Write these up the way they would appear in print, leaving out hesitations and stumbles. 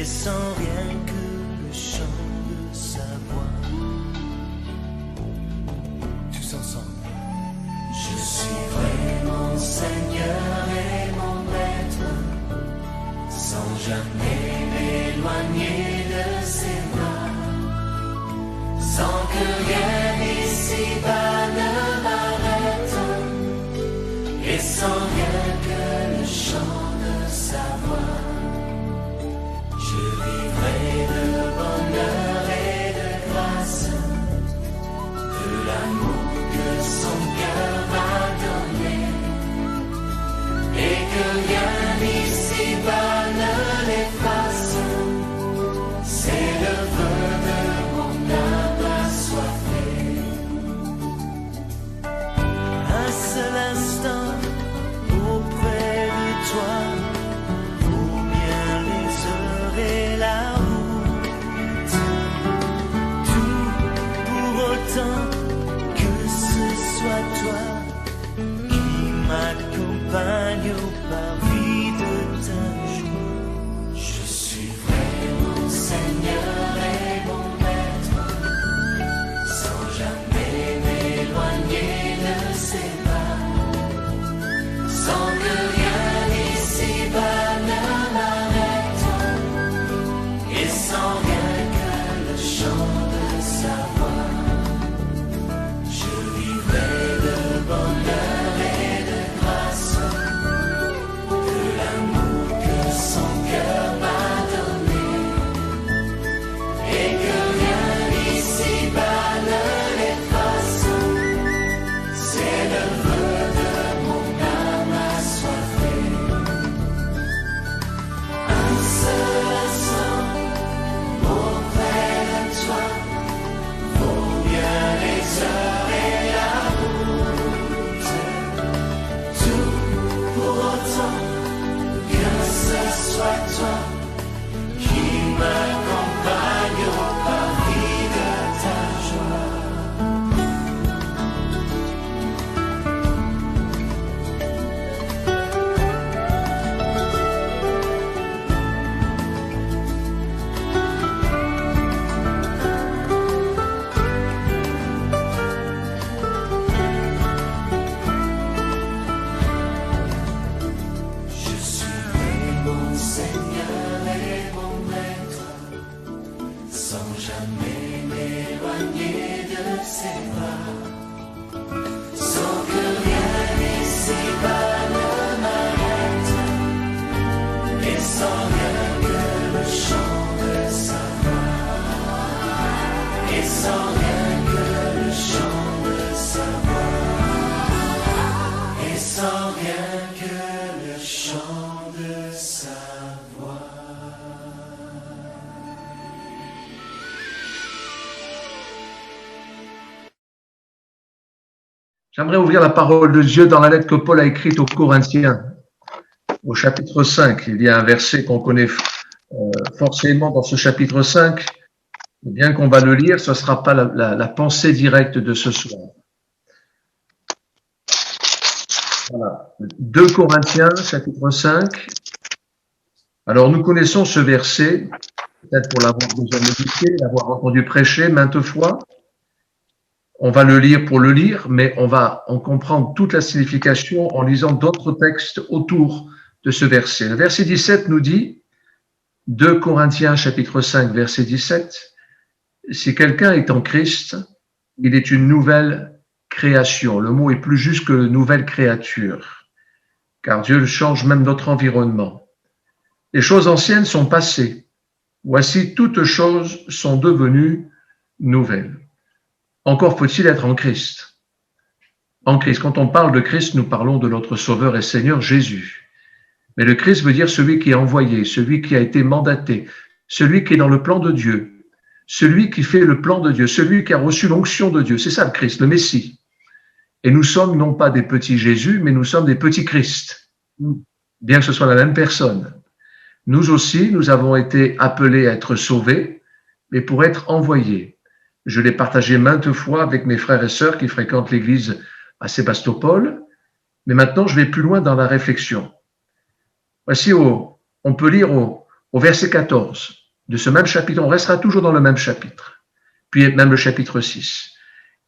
sans rien que le chant de sa voix. Tous ensemble. Je suivrai mon Seigneur et mon Maître, sans jamais m'éloigner de ses bras, sans que rien ici-bas ne m'arrête, et sans rien que le chant de sa voix. Je vivrai de bonheur et de grâce, de l'amour que son cœur m'a donné, et que rien ici-bas ne l'efface. C'est le vœu de mon âme assoiffée. Un seul instant auprès de toi, vaut bien les heures et la route. Tout pour autant que ce soit toi qui m'accompagne au parvis de ta joie. Je suivrai mon Seigneur et mon Maître, sans jamais m'éloigner de ses pas, sans que rien ici-bas ne m'arrête, et sans rien que le chant de sa voix. Je vivrai de bonheur et de grâce, de l'amour que son cœur m'a donné, et que rien ici-bas ne l'efface. C'est le vœu de mon âme assoiffée. Un seul instant auprès de toi, vaut bien les heures et la route. Tout pour autant que ce soit toi qui m'accompagne au parvis de ta joie. Je suivrai mon Seigneur et mon Maître, sans jamais m'éloigner de ses bras, sans que rien ici-bas ne m'arrête, et sans rien que le chant de sa voix, et sans rien que le chant de sa voix, et sans rien que le chant de sa voix. J'aimerais ouvrir la parole de Dieu dans la lettre que Paul a écrite aux Corinthiens, au chapitre 5. Il y a un verset qu'on connaît forcément dans ce chapitre 5. Et bien qu'on va le lire, ce ne sera pas la pensée directe de ce soir. Voilà. 2 Corinthiens, chapitre 5. Alors, nous connaissons ce verset, peut-être pour l'avoir déjà médité, l'avoir entendu prêcher maintes fois. On va le lire pour le lire, mais on va en comprendre toute la signification en lisant d'autres textes autour de ce verset. Le verset 17 nous dit, 2 Corinthiens chapitre 5, verset 17, « Si quelqu'un est en Christ, il est une nouvelle création. » Le mot est plus juste que nouvelle créature, car Dieu change même notre environnement. « Les choses anciennes sont passées. Voici, toutes choses sont devenues nouvelles. » Encore faut-il être en Christ. En Christ. Quand on parle de Christ, nous parlons de notre Sauveur et Seigneur Jésus. Mais le Christ veut dire celui qui est envoyé, celui qui a été mandaté, celui qui est dans le plan de Dieu, celui qui fait le plan de Dieu, celui qui a reçu l'onction de Dieu. C'est ça le Christ, le Messie. Et nous sommes non pas des petits Jésus, mais nous sommes des petits Christ, bien que ce soit la même personne. Nous aussi, nous avons été appelés à être sauvés, mais pour être envoyés. Je l'ai partagé maintes fois avec mes frères et sœurs qui fréquentent l'église à Sébastopol, mais maintenant je vais plus loin dans la réflexion. Voici, on peut lire au verset 14 de ce même chapitre, on restera toujours dans le même chapitre, puis même le chapitre 6.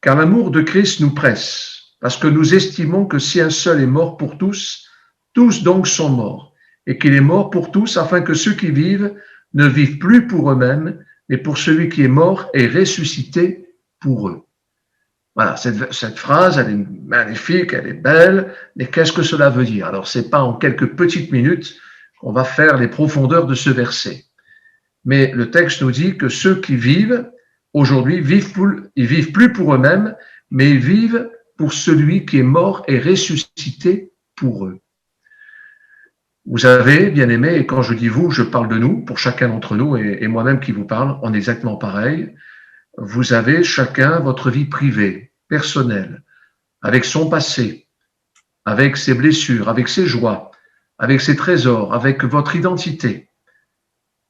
Car l'amour de Christ nous presse, parce que nous estimons que si un seul est mort pour tous, tous donc sont morts, et qu'il est mort pour tous, afin que ceux qui vivent ne vivent plus pour eux-mêmes, mais pour celui qui est mort et ressuscité pour eux. Voilà, cette phrase, elle est magnifique, elle est belle, mais qu'est-ce que cela veut dire? Alors, c'est pas en quelques petites minutes qu'on va faire les profondeurs de ce verset. Mais le texte nous dit que ceux qui vivent aujourd'hui ils vivent plus pour eux-mêmes, mais ils vivent pour celui qui est mort et ressuscité pour eux. Vous savez, bien-aimés, et quand je dis vous, je parle de nous, pour chacun d'entre nous, et moi-même qui vous parle, on est exactement pareil. Vous avez chacun votre vie privée, personnelle, avec son passé, avec ses blessures, avec ses joies, avec ses trésors, avec votre identité.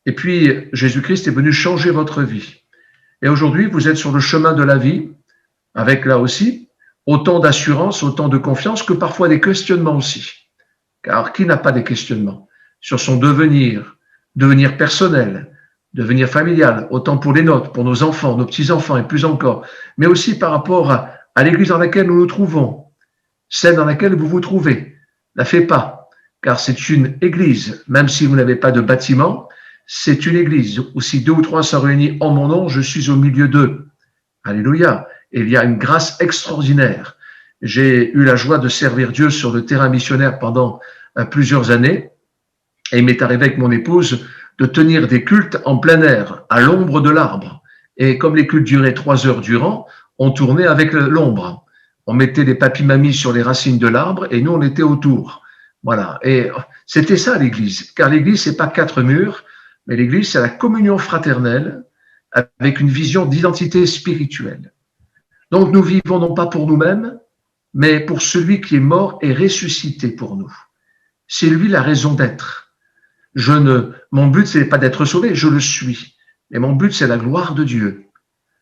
Et puis, Jésus-Christ est venu changer votre vie. Et aujourd'hui, vous êtes sur le chemin de la vie, avec là aussi, autant d'assurance, autant de confiance que parfois des questionnements aussi. Car qui n'a pas des questionnements sur son devenir personnel, devenir familial, autant pour les nôtres, pour nos enfants, nos petits-enfants et plus encore, mais aussi par rapport à l'église dans laquelle nous nous trouvons, celle dans laquelle vous vous trouvez. La fait pas, car c'est une église, même si vous n'avez pas de bâtiment, c'est une église où si 2 ou 3 sont réunis en mon nom, je suis au milieu d'eux. Alléluia. Et il y a une grâce extraordinaire. J'ai eu la joie de servir Dieu sur le terrain missionnaire pendant plusieurs années. Et il m'est arrivé avec mon épouse de tenir des cultes en plein air, à l'ombre de l'arbre. Et comme les cultes duraient 3 heures durant, on tournait avec l'ombre. On mettait des papy-mamies sur les racines de l'arbre et nous, on était autour. Voilà. Et c'était ça l'église. Car l'église, c'est pas 4 murs, mais l'église, c'est la communion fraternelle avec une vision d'identité spirituelle. Donc, nous vivons non pas pour nous-mêmes, mais pour celui qui est mort et ressuscité pour nous. C'est lui la raison d'être. Mon but, c'est pas d'être sauvé, je le suis. Mais mon but, c'est la gloire de Dieu.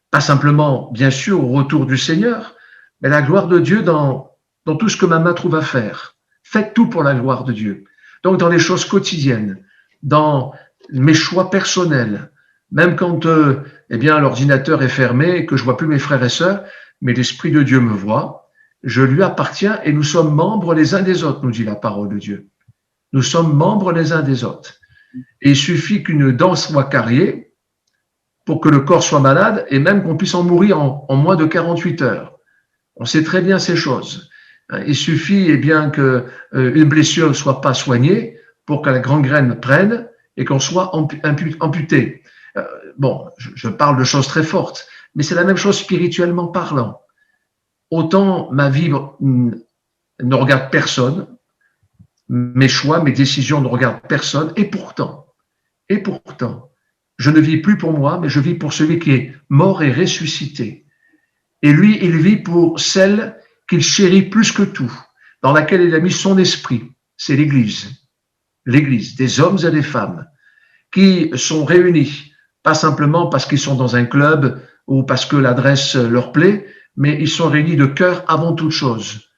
Pas simplement, bien sûr, au retour du Seigneur, mais la gloire de Dieu dans tout ce que ma main trouve à faire. Faites tout pour la gloire de Dieu. Donc, dans les choses quotidiennes, dans mes choix personnels, même quand l'ordinateur est fermé et que je vois plus mes frères et sœurs, mais l'Esprit de Dieu me voit, je lui appartiens et nous sommes membres les uns des autres, nous dit la parole de Dieu. Nous sommes membres les uns des autres. Et il suffit qu'une dent soit carriée pour que le corps soit malade et même qu'on puisse en mourir en moins de 48 heures. On sait très bien ces choses. Il suffit que une blessure ne soit pas soignée pour que la gangrène prenne et qu'on soit amputé. Je parle de choses très fortes, mais c'est la même chose spirituellement parlant. Autant ma vie ne regarde personne, mes choix, mes décisions ne regardent personne, et pourtant, je ne vis plus pour moi, mais je vis pour celui qui est mort et ressuscité. Et lui, il vit pour celle qu'il chérit plus que tout, dans laquelle il a mis son esprit, c'est l'Église, des hommes et des femmes, qui sont réunis, pas simplement parce qu'ils sont dans un club ou parce que l'adresse leur plaît, mais ils sont réunis de cœur avant toute chose.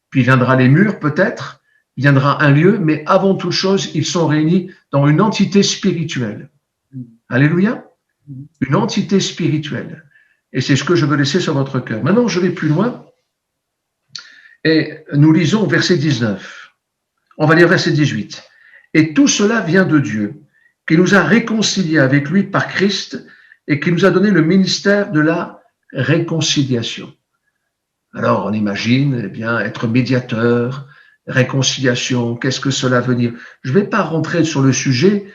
Puis viendra les murs peut-être, viendra un lieu, mais avant toute chose, ils sont réunis dans une entité spirituelle. Alléluia. Une entité spirituelle. Et c'est ce que je veux laisser sur votre cœur. Maintenant, je vais plus loin. Et nous lisons verset 19. On va lire verset 18. Et tout cela vient de Dieu, qui nous a réconciliés avec lui par Christ et qui nous a donné le ministère de la réconciliation. Alors, on imagine, être médiateur, réconciliation, qu'est-ce que cela veut dire? Je ne vais pas rentrer sur le sujet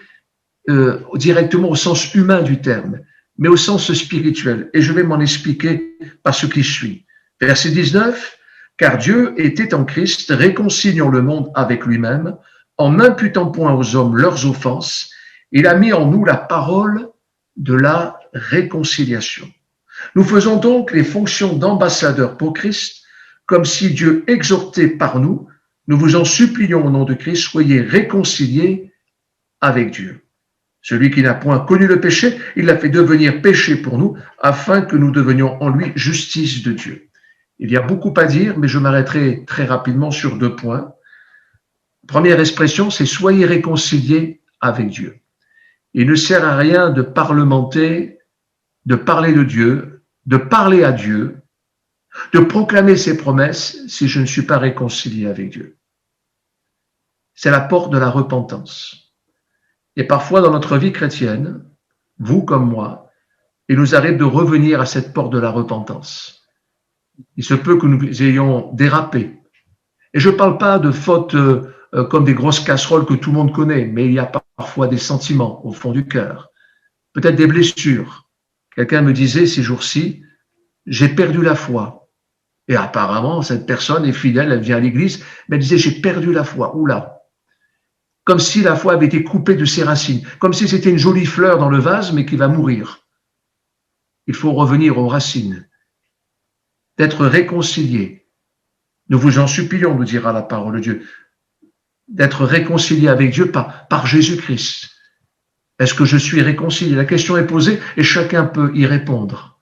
directement au sens humain du terme, mais au sens spirituel. Et je vais m'en expliquer par ce qui suit. Verset 19, « Car Dieu était en Christ, réconciliant le monde avec lui-même, en n'imputant point aux hommes leurs offenses, il a mis en nous la parole de la réconciliation. Nous faisons donc les fonctions d'ambassadeurs pour Christ, comme si Dieu exhortait par nous. Nous vous en supplions au nom de Christ, soyez réconciliés avec Dieu. Celui qui n'a point connu le péché, il l'a fait devenir péché pour nous, afin que nous devenions en lui justice de Dieu. » Il y a beaucoup à dire, mais je m'arrêterai très rapidement sur 2 points. Première expression, c'est « soyez réconciliés avec Dieu ». Il ne sert à rien de parlementer, de parler de Dieu, de parler à Dieu, de proclamer ses promesses si je ne suis pas réconcilié avec Dieu. C'est la porte de la repentance. Et parfois dans notre vie chrétienne, vous comme moi, il nous arrive de revenir à cette porte de la repentance. Il se peut que nous ayons dérapé. Et je ne parle pas de fautes comme des grosses casseroles que tout le monde connaît, mais il y a parfois des sentiments au fond du cœur, peut-être des blessures. Quelqu'un me disait ces jours-ci, j'ai perdu la foi. Et apparemment, cette personne est fidèle, elle vient à l'église, mais elle disait, j'ai perdu la foi. Oula. Comme si la foi avait été coupée de ses racines, comme si c'était une jolie fleur dans le vase, mais qui va mourir. Il faut revenir aux racines, d'être réconcilié. Nous vous en supplions, nous dira la parole de Dieu, d'être réconcilié avec Dieu par Jésus-Christ. Est-ce que je suis réconcilié? La question est posée et chacun peut y répondre.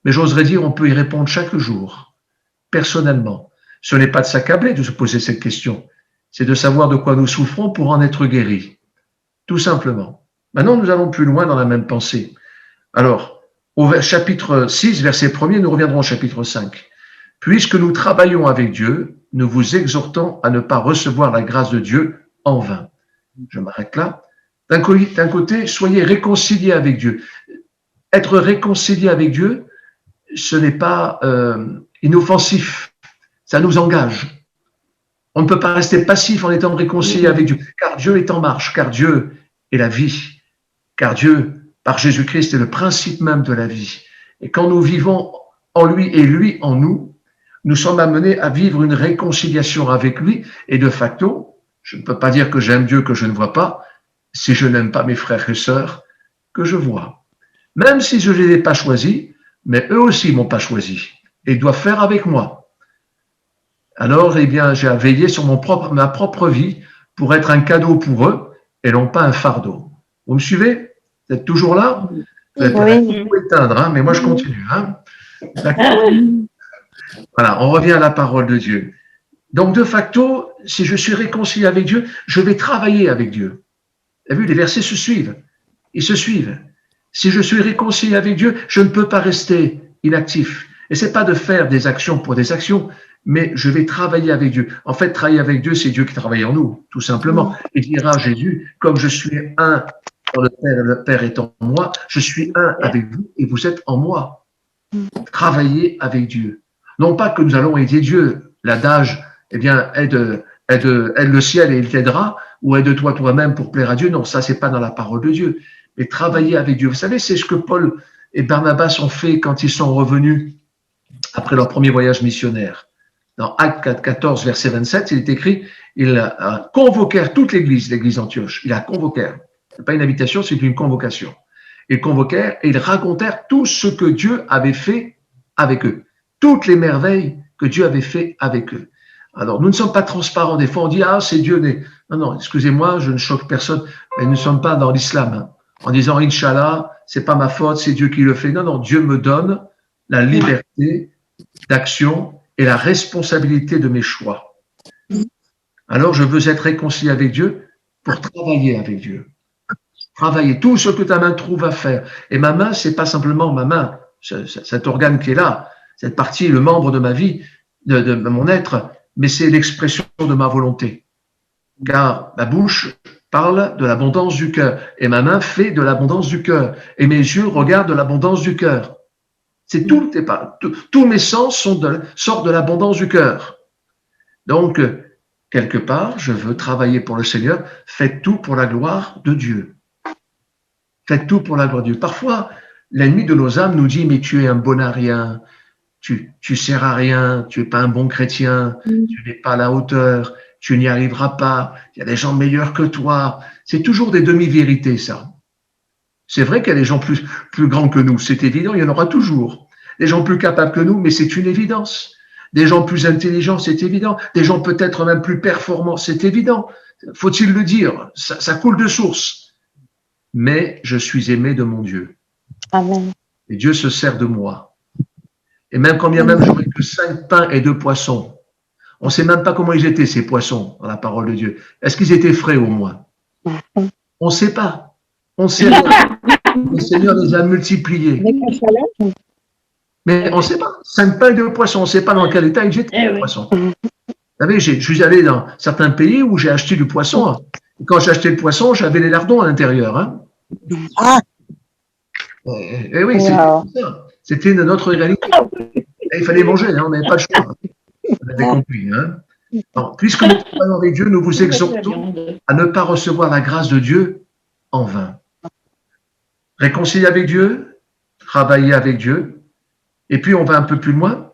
Mais j'oserais dire, on peut y répondre chaque jour, personnellement. Ce n'est pas de s'accabler de se poser cette question, c'est de savoir de quoi nous souffrons pour en être guéris, tout simplement. Maintenant, nous allons plus loin dans la même pensée. Alors, au chapitre 6, verset 1er, nous reviendrons au chapitre 5. Puisque nous travaillons avec Dieu, nous vous exhortons à ne pas recevoir la grâce de Dieu en vain. Je m'arrête là. D'un côté, soyez réconciliés avec Dieu. Être réconcilié avec Dieu, ce n'est pas inoffensif. Ça nous engage. On ne peut pas rester passif en étant réconcilié avec Dieu, car Dieu est en marche, car Dieu est la vie, car Dieu, par Jésus-Christ, est le principe même de la vie. Et quand nous vivons en lui et lui en nous, nous sommes amenés à vivre une réconciliation avec lui et de facto, je ne peux pas dire que j'aime Dieu que je ne vois pas, si je n'aime pas mes frères et sœurs que je vois. Même si je ne les ai pas choisis, mais eux aussi ne m'ont pas choisi et ils doivent faire avec moi. Alors, eh bien, j'ai à veiller sur ma propre vie pour être un cadeau pour eux et non pas un fardeau. Vous me suivez? Vous êtes toujours là? Vous êtes tout éteindre, hein, mais moi je continue. Hein. D'accord. Voilà, on revient à la parole de Dieu. Donc, de facto, si je suis réconcilié avec Dieu, je vais travailler avec Dieu. Vous avez vu, les versets se suivent. Ils se suivent. Si je suis réconcilié avec Dieu, je ne peux pas rester inactif. Et c'est pas de faire des actions pour des actions, mais je vais travailler avec Dieu. En fait, travailler avec Dieu, c'est Dieu qui travaille en nous, tout simplement. Et dira Jésus, comme je suis un dans le Père est en moi, je suis un avec vous et vous êtes en moi. Travailler avec Dieu. Non pas que nous allons aider Dieu. L'adage, eh bien, aide le ciel et il t'aidera, ou aide-toi toi-même pour plaire à Dieu. Non, ça, c'est pas dans la parole de Dieu. Mais travailler avec Dieu. Vous savez, c'est ce que Paul et Barnabas ont fait quand ils sont revenus après leur premier voyage missionnaire. Dans Actes 14, verset 27, il est écrit, ils convoquèrent toute l'église d'Antioche. Ils la convoquèrent. Ce n'est pas une invitation, c'est une convocation. Ils convoquèrent et ils racontèrent tout ce que Dieu avait fait avec eux. Toutes les merveilles que Dieu avait fait avec eux. Alors, nous ne sommes pas transparents. Des fois, on dit, ah, c'est Dieu. Non, non, excusez-moi, je ne choque personne. Mais nous ne sommes pas dans l'islam. Hein. En disant, Inch'Allah, c'est pas ma faute, c'est Dieu qui le fait. Non, non, Dieu me donne la liberté d'action et la responsabilité de mes choix. Alors, je veux être réconcilié avec Dieu pour travailler avec Dieu. Travailler tout ce que ta main trouve à faire. Et ma main, c'est pas simplement ma main, cet organe qui est là, cette partie, le membre de ma vie, de mon être, mais c'est l'expression de ma volonté. Car ma bouche parle de l'abondance du cœur et ma main fait de l'abondance du cœur et mes yeux regardent de l'abondance du cœur. C'est tout, tous mes sens sortent de l'abondance du cœur. Donc, quelque part, je veux travailler pour le Seigneur. Faites tout pour la gloire de Dieu. Faites tout pour la gloire de Dieu. Parfois, l'ennemi de nos âmes nous dit, mais tu es un bon à rien, tu sers à rien, tu es pas un bon chrétien, tu n'es pas à la hauteur, tu n'y arriveras pas, il y a des gens meilleurs que toi. C'est toujours des demi-vérités, ça. C'est vrai qu'il y a des gens plus grands que nous, c'est évident, il y en aura toujours. Des gens plus capables que nous, mais c'est une évidence. Des gens plus intelligents, c'est évident. Des gens peut-être même plus performants, c'est évident. Faut-il le dire? Ça coule de source. Mais je suis aimé de mon Dieu. Amen. Et Dieu se sert de moi. Et même quand bien même j'aurais que 5 pains et 2 poissons, on ne sait même pas comment ils étaient, ces poissons, dans la parole de Dieu. Est-ce qu'ils étaient frais au moins? On ne sait pas. On ne sait rien. Le Seigneur les a multipliés. Avec un challenge. Mais on ne sait pas. 5 pains de poissons, on ne sait pas dans quel état ils étaient, les poissons. Vous savez, je suis allé dans certains pays où j'ai acheté du poisson. Et quand j'ai acheté le poisson, j'avais les lardons à l'intérieur. Hein. Ah, Et oui, c'était ça. C'était notre réalité. Et il fallait manger, hein, on n'avait pas le choix. Vous avez compris. Hein. Alors, puisque nous travaillons avec Dieu, nous vous exhortons à ne pas recevoir la grâce de Dieu en vain. Réconcilier avec Dieu, travailler avec Dieu. Et puis, on va un peu plus loin.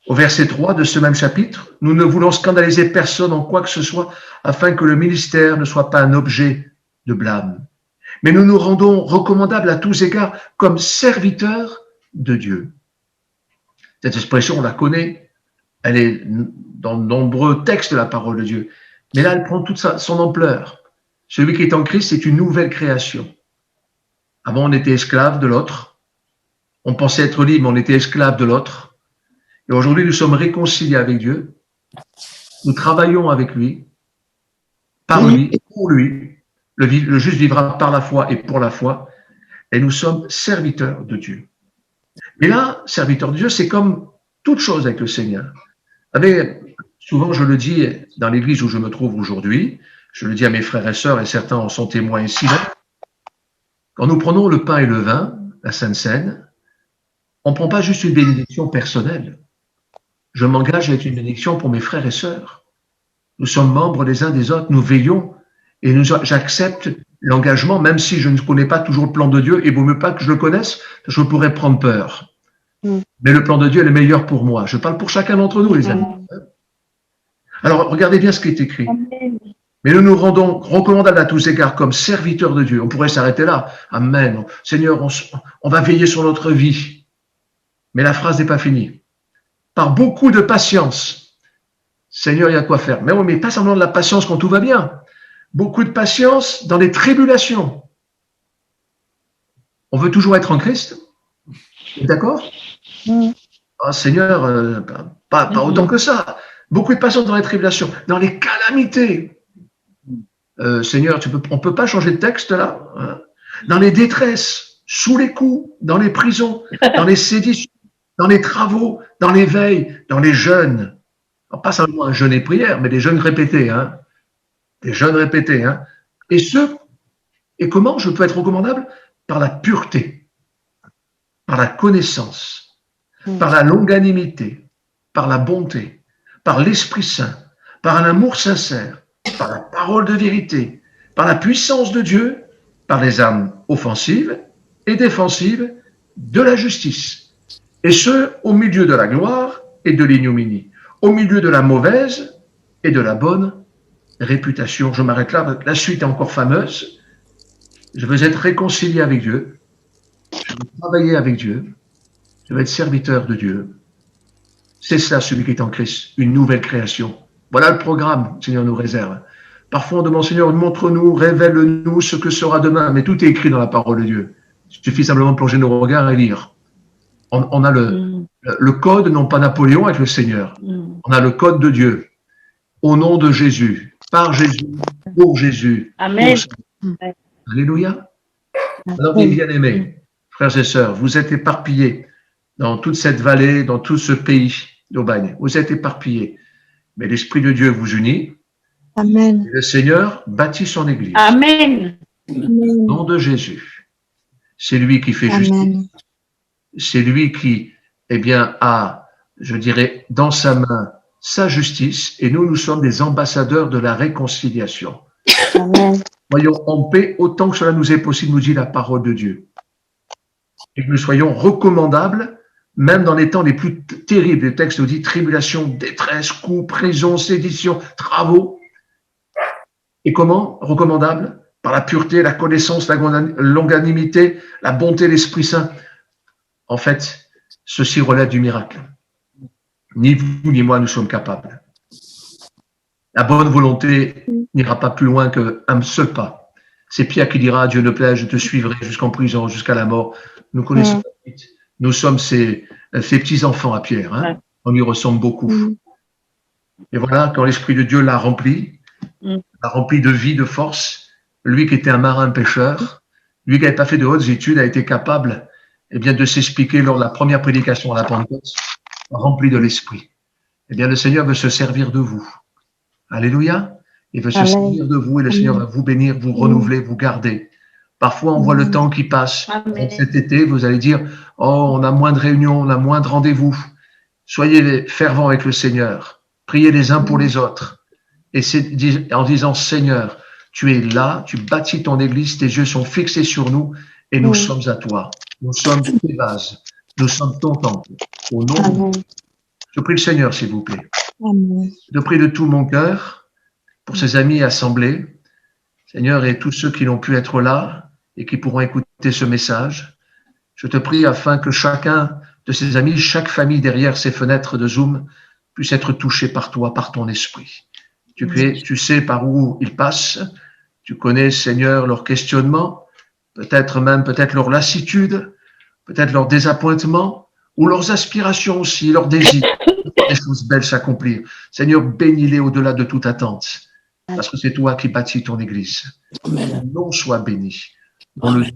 Au verset 3 de ce même chapitre, nous ne voulons scandaliser personne en quoi que ce soit afin que le ministère ne soit pas un objet de blâme. Mais nous nous rendons recommandables à tous égards comme serviteurs de Dieu. Cette expression, on la connaît, elle est dans de nombreux textes de la parole de Dieu. Mais là, elle prend toute son ampleur. Celui qui est en Christ, c'est une nouvelle création. Avant, on était esclave de l'autre. On pensait être libre, mais on était esclave de l'autre. Et aujourd'hui, nous sommes réconciliés avec Dieu. Nous travaillons avec lui, par lui et pour lui. Le juste vivra par la foi et pour la foi. Et nous sommes serviteurs de Dieu. Et là, serviteur de Dieu, c'est comme toute chose avec le Seigneur. Vous savez, souvent, je le dis dans l'église où je me trouve aujourd'hui, je le dis à mes frères et sœurs, et certains en sont témoins ici. Quand nous prenons le pain et le vin, la Sainte Seine, on ne prend pas juste une bénédiction personnelle. Je m'engage à être une bénédiction pour mes frères et sœurs. Nous sommes membres les uns des autres, nous veillons et j'accepte l'engagement, même si je ne connais pas toujours le plan de Dieu, et il vaut mieux pas que je le connaisse, je pourrais prendre peur. Mais le plan de Dieu est le meilleur pour moi. Je parle pour chacun d'entre nous, les amis. Alors, regardez bien ce qui est écrit. Mais nous nous rendons recommandables à tous égards comme serviteurs de Dieu. On pourrait s'arrêter là. Amen. Seigneur, on va veiller sur notre vie. Mais la phrase n'est pas finie. Par beaucoup de patience. Seigneur, il y a quoi faire. Mais oui, mais pas seulement de la patience quand tout va bien. Beaucoup de patience dans les tribulations. On veut toujours être en Christ. D'accord? Oh, Seigneur, pas autant que ça. Beaucoup de patience dans les tribulations, dans les calamités. Seigneur, on ne peut pas changer de texte là. Hein? Dans les détresses, sous les coups, dans les prisons, dans les séditions, dans les travaux, dans les veilles, dans les jeûnes. Alors, pas seulement un jeûne et prière, mais des jeûnes répétés. Hein? Des jeûnes répétés. Hein? Et comment je peux être recommandable? Par la pureté, par la connaissance, par la longanimité, par la bonté, par l'Esprit Saint, par un amour sincère, par la parole de vérité, par la puissance de Dieu, par les armes offensives et défensives de la justice. Et ce, au milieu de la gloire et de l'ignominie, au milieu de la mauvaise et de la bonne réputation. Je m'arrête là, la suite est encore fameuse. Je veux être réconcilié avec Dieu, je veux travailler avec Dieu, je veux être serviteur de Dieu. C'est cela, celui qui est en Christ, une nouvelle création. Voilà le programme que le Seigneur nous réserve. Parfois, on demande, Seigneur, montre-nous, révèle-nous ce que sera demain. Mais tout est écrit dans la parole de Dieu. Il suffit simplement de plonger nos regards et lire. On a le code, non pas Napoléon avec le Seigneur. On a le code de Dieu. Au nom de Jésus, par Jésus, pour Jésus. Amen. Alléluia. Alors, mes bien-aimés, frères et sœurs, vous êtes éparpillés dans toute cette vallée, dans tout ce pays d'Aubagne. Vous êtes éparpillés. Mais l'Esprit de Dieu vous unit. Amen. Et le Seigneur bâtit son Église. Amen. Au nom de Jésus. C'est lui qui fait justice. C'est lui qui, a, je dirais, dans sa main, sa justice. Et nous sommes des ambassadeurs de la réconciliation. Amen. Soyons en paix autant que cela nous est possible, nous dit la parole de Dieu. Et que nous soyons recommandables, même dans les temps les plus terribles. Le texte nous dit tribulation, détresse, coups, prison, sédition, travaux. Et comment? Recommandable? Par la pureté, la connaissance, la longanimité, la bonté, l'Esprit Saint. En fait, ceci relève du miracle. Ni vous ni moi, nous sommes capables. La bonne volonté n'ira pas plus loin qu'un seul pas. C'est Pierre qui dira, Dieu ne plaît, je te suivrai jusqu'en prison, jusqu'à la mort. Nous connaissons la suite. Nous sommes ses petits-enfants à Pierre. Hein. On lui ressemble beaucoup. Et voilà, quand l'Esprit de Dieu l'a rempli de vie, de force, lui qui était un marin pêcheur, lui qui n'avait pas fait de hautes études, a été capable de s'expliquer lors de la première prédication à la Pentecôte, rempli de l'Esprit. Le Seigneur veut se servir de vous. Alléluia. Il veut se servir de vous et le Seigneur va vous bénir, vous renouveler, vous garder. Parfois, on voit le temps qui passe. Cet été, vous allez dire, oh, on a moins de réunions, on a moins de rendez-vous. Soyez fervents avec le Seigneur. Priez les uns pour les autres. Et c'est en disant, Seigneur, tu es là, tu bâtis ton église, tes yeux sont fixés sur nous et nous sommes à toi. Nous sommes tes vases. Nous sommes ton temple. Au nom de... Je prie le Seigneur, s'il vous plaît. Amen. Je prie de tout mon cœur pour ses amis assemblés, Seigneur, et tous ceux qui n'ont pu être là et qui pourront écouter ce message. Je te prie afin que chacun de ses amis, chaque famille derrière ces fenêtres de Zoom puisse être touché par toi, par ton esprit. Tu sais par où ils passent. Tu connais, Seigneur, leurs questionnements, peut-être leur lassitude, peut-être leur désappointement, ou leurs aspirations aussi, leurs désirs, des choses belles s'accomplir. Seigneur, bénis-les au-delà de toute attente, parce que c'est toi qui bâtis ton Église. Amen. Ton nom soit béni. Dans le